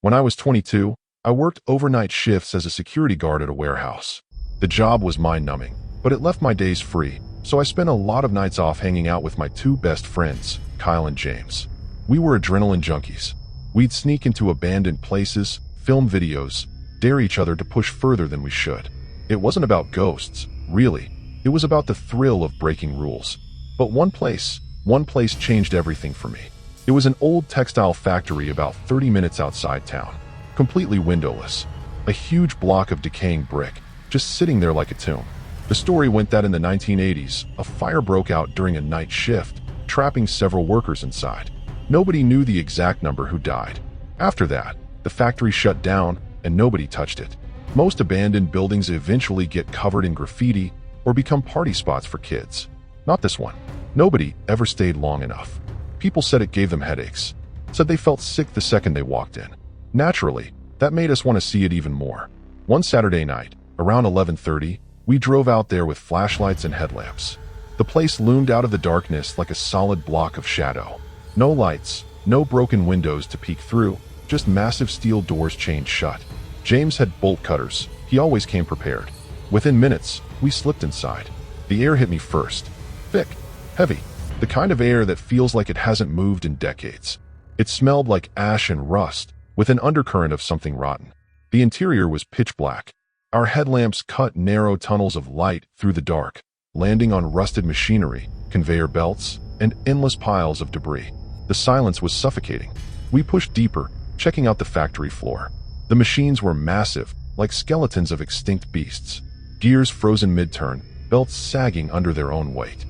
When I was 22, I worked overnight shifts as a security guard at a warehouse. The job was mind-numbing, but it left my days free, so I spent a lot of nights off hanging out with my two best friends, Kyle and James. We were adrenaline junkies. We'd sneak into abandoned places, film videos, dare each other to push further than we should. It wasn't about ghosts, really. It was about the thrill of breaking rules. But one place changed everything for me. It was an old textile factory about 30 minutes outside town, completely windowless. A huge block of decaying brick, just sitting there like a tomb. The story went that in the 1980s, a fire broke out during a night shift, trapping several workers inside. Nobody knew the exact number who died. After that, the factory shut down and nobody touched it. Most abandoned buildings eventually get covered in graffiti or become party spots for kids. Not this one. Nobody ever stayed long enough. People said it gave them headaches, said they felt sick the second they walked in. Naturally, that made us want to see it even more. One Saturday night, around 11:30, we drove out there with flashlights and headlamps. The place loomed out of the darkness like a solid block of shadow. No lights, no broken windows to peek through, just massive steel doors chained shut. James had bolt cutters. He always came prepared. Within minutes, we slipped inside. The air hit me first. Thick, heavy, the kind of air that feels like it hasn't moved in decades. It smelled like ash and rust, with an undercurrent of something rotten. The interior was pitch black. Our headlamps cut narrow tunnels of light through the dark, landing on rusted machinery, conveyor belts, and endless piles of debris. The silence was suffocating. We pushed deeper, checking out the factory floor. The machines were massive, like skeletons of extinct beasts. Gears frozen mid-turn, belts sagging under their own weight.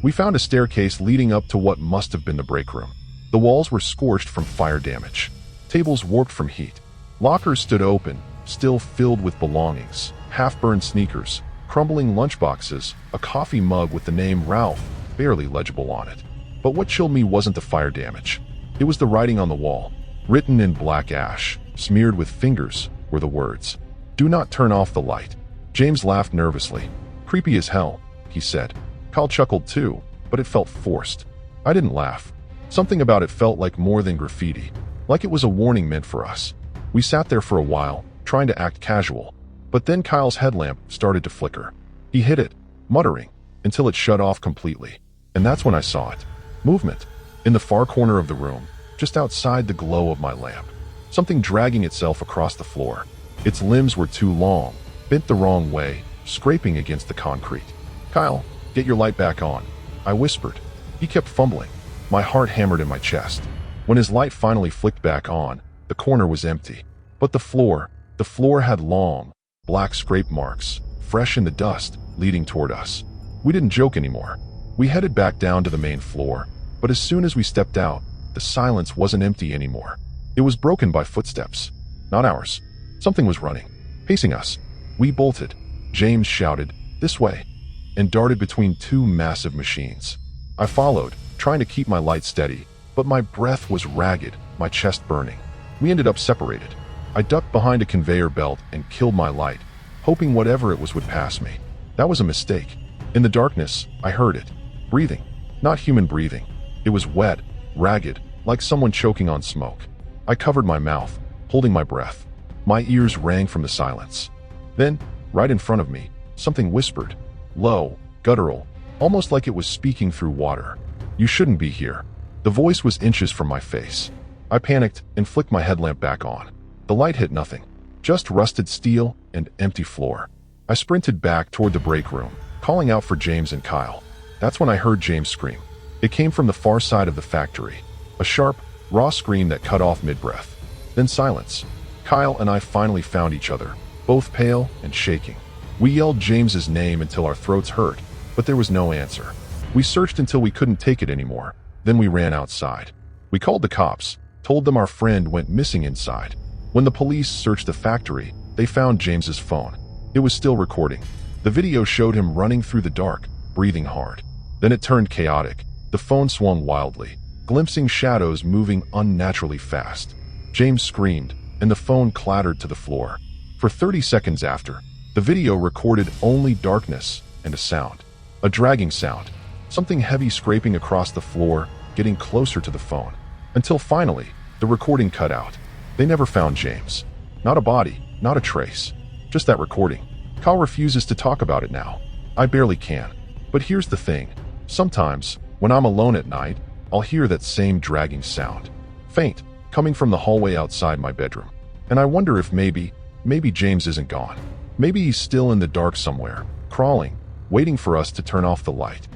We found a staircase leading up to what must have been the break room. The walls were scorched from fire damage. Tables warped from heat. Lockers stood open, still filled with belongings. Half-burned sneakers, crumbling lunchboxes, a coffee mug with the name Ralph barely legible on it. But what chilled me wasn't the fire damage. It was the writing on the wall. Written in black ash, smeared with fingers, were the words, "Do not turn off the light." James laughed nervously. "Creepy as hell," he said. Kyle chuckled too, but it felt forced. I didn't laugh. Something about it felt like more than graffiti, like it was a warning meant for us. We sat there for a while, trying to act casual, but then Kyle's headlamp started to flicker. He hit it, muttering, until it shut off completely. And that's when I saw it. Movement. In the far corner of the room, just outside the glow of my lamp. Something dragging itself across the floor. Its limbs were too long, bent the wrong way, scraping against the concrete. "Kyle, get your light back on," I whispered. He kept fumbling. My heart hammered in my chest. When his light finally flicked back on, the corner was empty. But the floor had long, black scrape marks, fresh in the dust, leading toward us. We didn't joke anymore. We headed back down to the main floor, but as soon as we stepped out, the silence wasn't empty anymore. It was broken by footsteps. Not ours. Something was running, pacing us. We bolted. James shouted, "This way," and darted between two massive machines. I followed, trying to keep my light steady, but my breath was ragged, my chest burning. We ended up separated. I ducked behind a conveyor belt and killed my light, hoping whatever it was would pass me. That was a mistake. In the darkness, I heard it. Breathing. Not human breathing. It was wet, ragged, like someone choking on smoke. I covered my mouth, holding my breath. My ears rang from the silence. Then, right in front of me, something whispered. Low, guttural, almost like it was speaking through water. "You shouldn't be here." The voice was inches from my face. I panicked and flicked my headlamp back on. The light hit nothing. Just rusted steel and empty floor. I sprinted back toward the break room, calling out for James and Kyle. That's when I heard James scream. It came from the far side of the factory. A sharp, raw scream that cut off mid-breath. Then silence. Kyle and I finally found each other, both pale and shaking. We yelled James's name until our throats hurt, but there was no answer. We searched until we couldn't take it anymore. Then we ran outside. We called the cops, told them our friend went missing inside. When the police searched the factory, they found James's phone. It was still recording. The video showed him running through the dark, breathing hard. Then it turned chaotic. The phone swung wildly, glimpsing shadows moving unnaturally fast. James screamed, and the phone clattered to the floor. For 30 seconds after, the video recorded only darkness and a sound. A dragging sound. Something heavy scraping across the floor, getting closer to the phone. Until finally, the recording cut out. They never found James. Not a body, not a trace. Just that recording. Kyle refuses to talk about it now. I barely can. But here's the thing. Sometimes, when I'm alone at night, I'll hear that same dragging sound. Faint, coming from the hallway outside my bedroom. And I wonder if maybe James isn't gone. Maybe he's still in the dark somewhere, crawling, waiting for us to turn off the light.